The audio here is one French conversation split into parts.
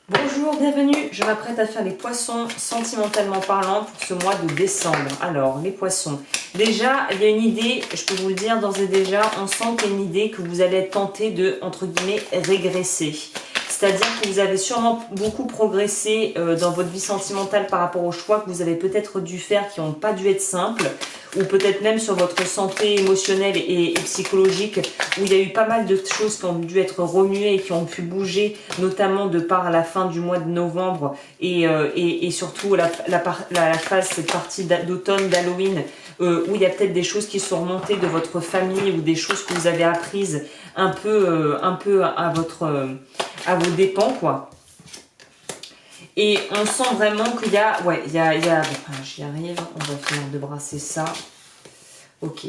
Bonjour, bienvenue. Je m'apprête à faire les poissons sentimentalement parlant pour ce mois de décembre. Alors, les poissons. Déjà, il y a une idée, je peux vous le dire d'ores et déjà, on sent qu'il y a une idée que vous allez être tenté de, entre guillemets, régresser. C'est-à-dire que vous avez sûrement beaucoup progressé dans votre vie sentimentale par rapport aux choix que vous avez peut-être dû faire qui n'ont pas dû être simples, ou peut-être même sur votre santé émotionnelle et psychologique, où il y a eu pas mal de choses qui ont dû être remuées et qui ont pu bouger, notamment de par la fin du mois de novembre et surtout la phase, cette partie d'automne, d'Halloween, où il y a peut-être des choses qui sont remontées de votre famille ou des choses que vous avez apprises un peu à vos dépens, quoi. Et on sent vraiment qu'il y a... Ouais, bon, j'y arrive, on va finir de brasser ça. Ok.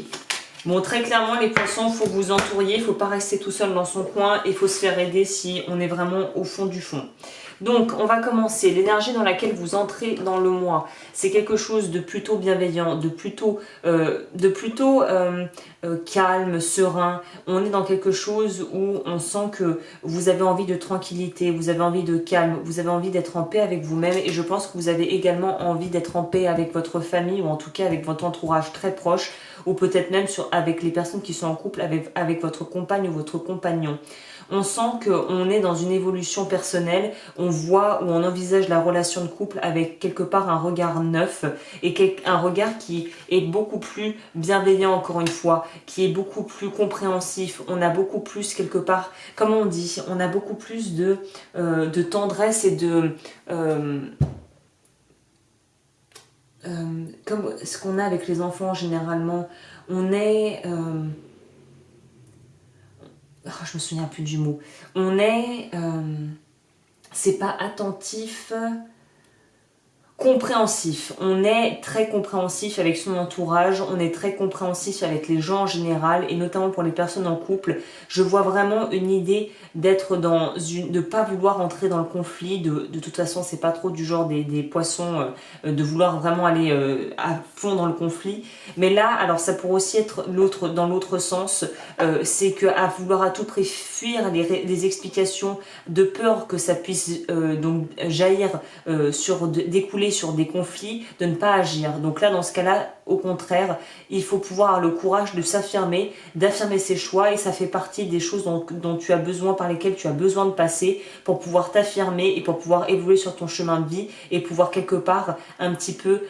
Bon, très clairement, les poissons, il faut que vous entouriez, il ne faut pas rester tout seul dans son coin, il faut se faire aider si on est vraiment au fond du fond. Donc, on va commencer. L'énergie dans laquelle vous entrez dans le mois, c'est quelque chose de plutôt bienveillant, de plutôt calme, serein. On est dans quelque chose où on sent que vous avez envie de tranquillité, vous avez envie de calme, vous avez envie d'être en paix avec vous-même et je pense que vous avez également envie d'être en paix avec votre famille ou en tout cas avec votre entourage très proche ou peut-être même avec les personnes qui sont en couple avec votre compagne ou votre compagnon. On sent qu'on est dans une évolution personnelle, on voit ou on envisage la relation de couple avec quelque part un regard neuf et un regard qui est beaucoup plus bienveillant encore une fois, qui est beaucoup plus compréhensif, on a beaucoup plus quelque part, comme on dit, on a beaucoup plus de tendresse et comme ce qu'on a avec les enfants généralement, on est... je me souviens plus du mot. On est... c'est pas attentif... compréhensif. On est très compréhensif avec son entourage, on est très compréhensif avec les gens en général et notamment pour les personnes en couple. Je vois vraiment une idée d'être de pas vouloir entrer dans le conflit. De toute façon, c'est pas trop du genre des poissons de vouloir vraiment aller à fond dans le conflit. Mais là, alors ça pourrait aussi être dans l'autre sens, c'est que à vouloir à tout prix fuir les explications de peur que ça puisse donc jaillir découler sur des conflits, de ne pas agir. Donc là, dans ce cas-là, au contraire, il faut pouvoir avoir le courage de s'affirmer, d'affirmer ses choix et ça fait partie des choses dont tu as besoin, par lesquelles tu as besoin de passer pour pouvoir t'affirmer et pour pouvoir évoluer sur ton chemin de vie et pouvoir quelque part un petit peu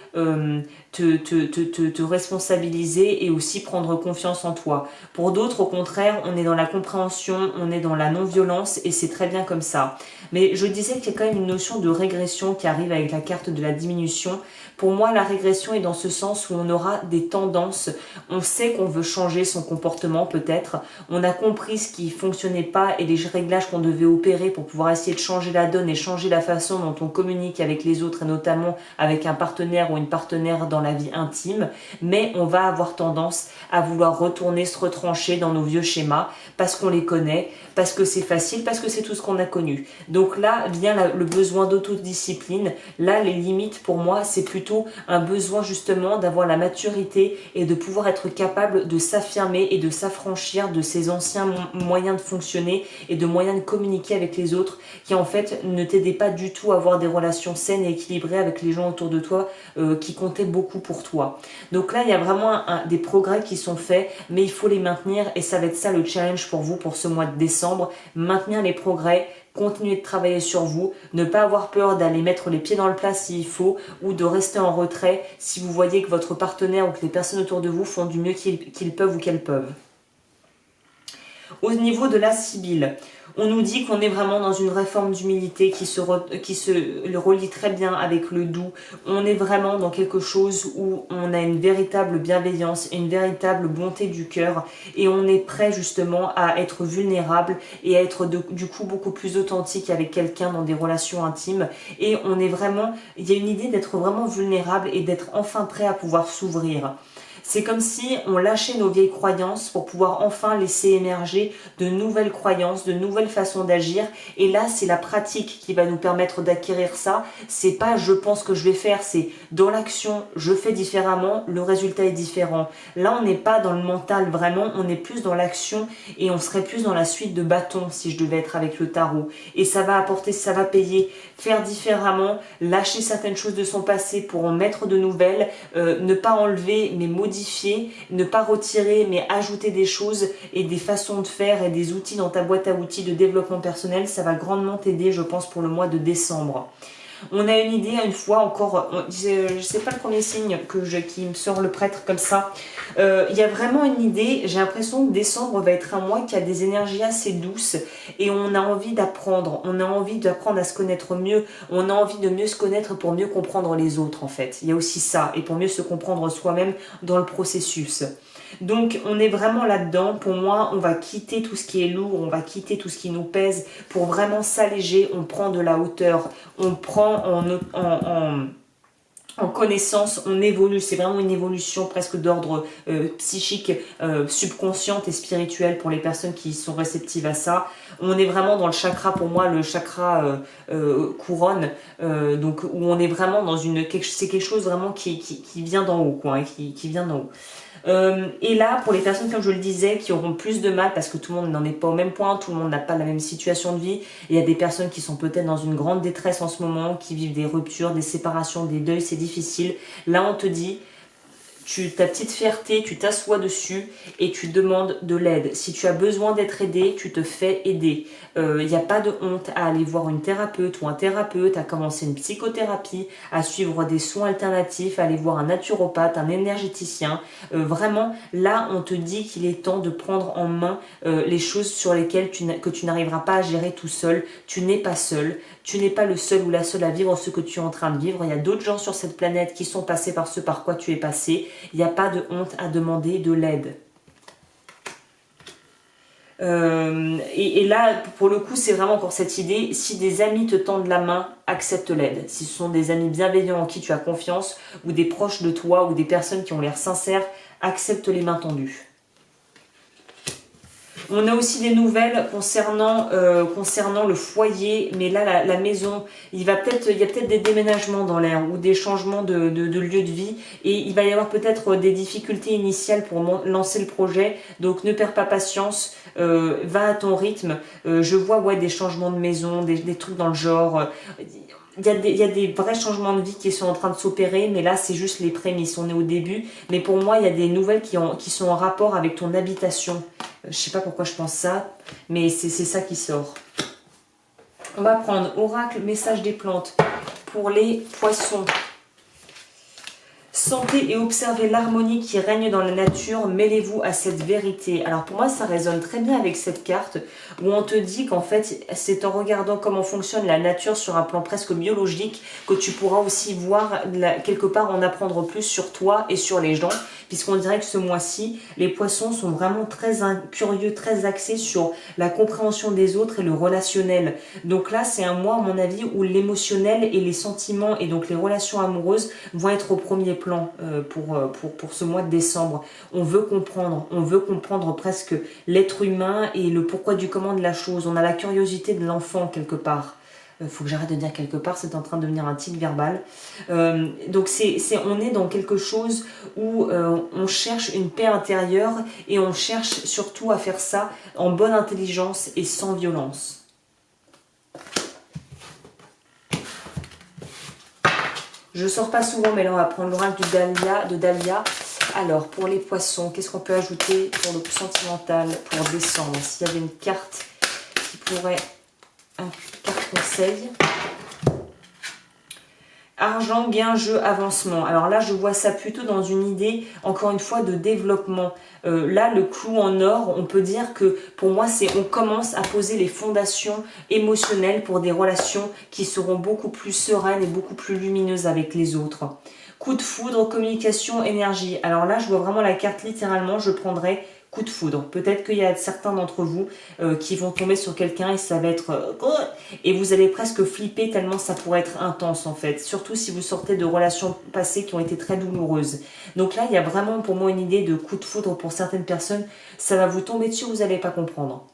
te responsabiliser et aussi prendre confiance en toi. Pour d'autres, au contraire, on est dans la compréhension, on est dans la non-violence et c'est très bien comme ça. Mais je disais qu'il y a quand même une notion de régression qui arrive avec la carte de la diminution. Pour moi, la régression est dans ce sens où on aura des tendances. On sait qu'on veut changer son comportement peut-être. On a compris ce qui fonctionnait pas et les réglages qu'on devait opérer pour pouvoir essayer de changer la donne et changer la façon dont on communique avec les autres et notamment avec un partenaire ou une partenaire dans la vie intime. Mais on va avoir tendance à vouloir retourner, se retrancher dans nos vieux schémas parce qu'on les connaît, parce que c'est facile, parce que c'est tout ce qu'on a connu. Donc là vient le besoin d'autodiscipline. Là, les limites pour moi, c'est plutôt un besoin justement d'avoir la maturité et de pouvoir être capable de s'affirmer et de s'affranchir de ces anciens moyens de fonctionner et de moyens de communiquer avec les autres qui en fait ne t'aidaient pas du tout à avoir des relations saines et équilibrées avec les gens autour de toi qui comptaient beaucoup pour toi. Donc là, il y a vraiment des progrès qui sont faits, mais il faut les maintenir et ça va être ça le challenge pour vous pour ce mois de décembre. Maintenir les progrès, continuer de travailler sur vous, ne pas avoir peur d'aller mettre les pieds dans le plat s'il faut ou de rester en retrait si vous voyez que votre partenaire ou que les personnes autour de vous font du mieux qu'ils peuvent ou qu'elles peuvent. Au niveau de la Sibylle, on nous dit qu'on est vraiment dans une réforme d'humilité qui se relie très bien avec le doux. On est vraiment dans quelque chose où on a une véritable bienveillance et une véritable bonté du cœur et on est prêt justement à être vulnérable et à être du coup beaucoup plus authentique avec quelqu'un dans des relations intimes et on est vraiment, il y a une idée d'être vraiment vulnérable et d'être enfin prêt à pouvoir s'ouvrir. C'est comme si on lâchait nos vieilles croyances pour pouvoir enfin laisser émerger de nouvelles croyances, de nouvelles façons d'agir. Et là, c'est la pratique qui va nous permettre d'acquérir ça. C'est pas je pense que je vais faire, c'est dans l'action, je fais différemment, le résultat est différent. Là, on n'est pas dans le mental vraiment, on est plus dans l'action et on serait plus dans la suite de bâtons si je devais être avec le tarot. Et ça va apporter, ça va payer. Faire différemment, lâcher certaines choses de son passé pour en mettre de nouvelles, ne pas enlever mais modifier, ne pas retirer mais ajouter des choses et des façons de faire et des outils dans ta boîte à outils de développement personnel, ça va grandement t'aider je pense pour le mois de décembre. On a une idée, une fois encore, je sais pas le premier signe qui me sort le prêtre comme ça. Il y a vraiment une idée, j'ai l'impression que décembre va être un mois qui a des énergies assez douces et on a envie d'apprendre, on a envie d'apprendre à se connaître mieux, on a envie de mieux se connaître pour mieux comprendre les autres en fait. Il y a aussi ça, et pour mieux se comprendre soi-même dans le processus. Donc on est vraiment là-dedans. Pour moi, on va quitter tout ce qui est lourd, on va quitter tout ce qui nous pèse pour vraiment s'alléger. On prend de la hauteur, on prend en connaissance, on évolue. C'est vraiment une évolution presque d'ordre psychique, subconsciente et spirituelle pour les personnes qui sont réceptives à ça. On est vraiment dans le chakra, pour moi, le chakra couronne, donc où on est vraiment dans c'est quelque chose vraiment qui vient d'en haut, quoi, hein, qui vient d'en haut. Et là, pour les personnes, comme je le disais, qui auront plus de mal, parce que tout le monde n'en est pas au même point, tout le monde n'a pas la même situation de vie, il y a des personnes qui sont peut-être dans une grande détresse en ce moment, qui vivent des ruptures, des séparations, des deuils, c'est difficile. Là, on te dit, ta petite fierté, tu t'assois dessus et tu demandes de l'aide. Si tu as besoin d'être aidé, tu te fais aider. Il n'y a pas de honte à aller voir une thérapeute ou un thérapeute, à commencer une psychothérapie, à suivre des soins alternatifs, à aller voir un naturopathe, un énergéticien. Vraiment, là, on te dit qu'il est temps de prendre en main les choses sur lesquelles que tu n'arriveras pas à gérer tout seul. Tu n'es pas seul. Tu n'es pas le seul ou la seule à vivre ce que tu es en train de vivre. Il y a d'autres gens sur cette planète qui sont passés par ce par quoi tu es passé. Il n'y a pas de honte à demander de l'aide. Et là, pour le coup, c'est vraiment encore cette idée, si des amis te tendent la main, accepte l'aide. Si ce sont des amis bienveillants en qui tu as confiance, ou des proches de toi, ou des personnes qui ont l'air sincères, accepte les mains tendues. On a aussi des nouvelles concernant le foyer, mais là, la maison, il y a peut-être des déménagements dans l'air ou des changements de lieu de vie et il va y avoir peut-être des difficultés initiales pour lancer le projet. Donc ne perds pas patience, va à ton rythme. Je vois des changements de maison, des trucs dans le genre. Il y a des vrais changements de vie qui sont en train de s'opérer, mais là, c'est juste les prémices. On est au début. Mais pour moi, il y a des nouvelles qui sont en rapport avec ton habitation. Je sais pas pourquoi je pense ça, mais c'est ça qui sort. On va prendre oracle, message des plantes pour les poissons. Sentez et observez l'harmonie qui règne dans la nature, mêlez-vous à cette vérité. Alors pour moi, ça résonne très bien avec cette carte où on te dit qu'en fait, c'est en regardant comment fonctionne la nature sur un plan presque biologique que tu pourras aussi voir, quelque part, en apprendre plus sur toi et sur les gens, puisqu'on dirait que ce mois-ci, les poissons sont vraiment très curieux, très axés sur la compréhension des autres et le relationnel. Donc là, c'est un mois, à mon avis, où l'émotionnel et les sentiments et donc les relations amoureuses vont être au premier plan. Pour ce mois de décembre. On veut comprendre presque l'être humain et le pourquoi du comment de la chose. On a la curiosité de l'enfant quelque part. Faut que j'arrête de dire quelque part, c'est en train de devenir un tic verbal. Donc on est dans quelque chose où on cherche une paix intérieure et on cherche surtout à faire ça en bonne intelligence et sans violence. Je ne sors pas souvent, mais là, on va prendre l'oracle de Dahlia. Alors, pour les poissons, qu'est-ce qu'on peut ajouter pour le sentimental, pour décembre? S'il y avait une carte qui pourrait... Une carte conseil. Argent, gain, jeu, avancement. Alors là, je vois ça plutôt dans une idée, encore une fois, de développement. Là, le clou en or, on peut dire que pour moi, on commence à poser les fondations émotionnelles pour des relations qui seront beaucoup plus sereines et beaucoup plus lumineuses avec les autres. Coup de foudre, communication, énergie. Alors là, je vois vraiment la carte littéralement, je prendrais coup de foudre. Peut-être qu'il y a certains d'entre vous qui vont tomber sur quelqu'un et ça va être... et vous allez presque flipper tellement ça pourrait être intense en fait. Surtout si vous sortez de relations passées qui ont été très douloureuses. Donc là, il y a vraiment pour moi une idée de coup de foudre pour certaines personnes. Ça va vous tomber dessus, vous n'allez pas comprendre.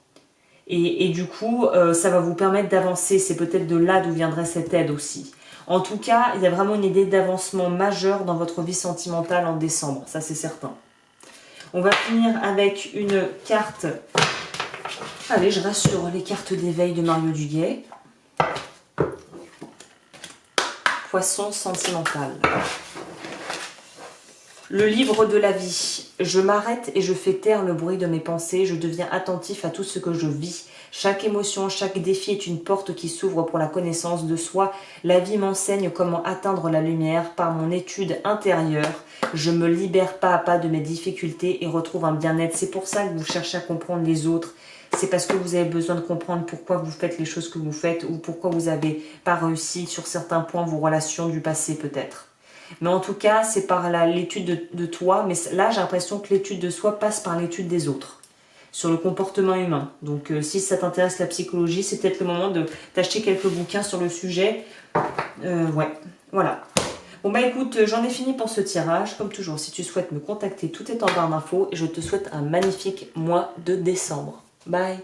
Et du coup, ça va vous permettre d'avancer. C'est peut-être de là d'où viendrait cette aide aussi. En tout cas, il y a vraiment une idée d'avancement majeur dans votre vie sentimentale en décembre. Ça, c'est certain. On va finir avec une carte. Allez, je reste sur les cartes d'éveil de Mario Duguay. Poisson sentimental. Le livre de la vie. Je m'arrête et je fais taire le bruit de mes pensées. Je deviens attentif à tout ce que je vis. Chaque émotion, chaque défi est une porte qui s'ouvre pour la connaissance de soi. La vie m'enseigne comment atteindre la lumière par mon étude intérieure. Je me libère pas à pas de mes difficultés et retrouve un bien-être. C'est pour ça que vous cherchez à comprendre les autres. C'est parce que vous avez besoin de comprendre pourquoi vous faites les choses que vous faites ou pourquoi vous n'avez pas réussi sur certains points vos relations du passé peut-être. Mais en tout cas, c'est par l'étude de toi. Mais là, j'ai l'impression que l'étude de soi passe par l'étude des autres. Sur le comportement humain. Donc si ça t'intéresse la psychologie, c'est peut-être le moment de t'acheter quelques bouquins sur le sujet. Ouais, voilà. Bon bah écoute, j'en ai fini pour ce tirage. Comme toujours, si tu souhaites me contacter, tout est en barre d'infos. Et je te souhaite un magnifique mois de décembre. Bye.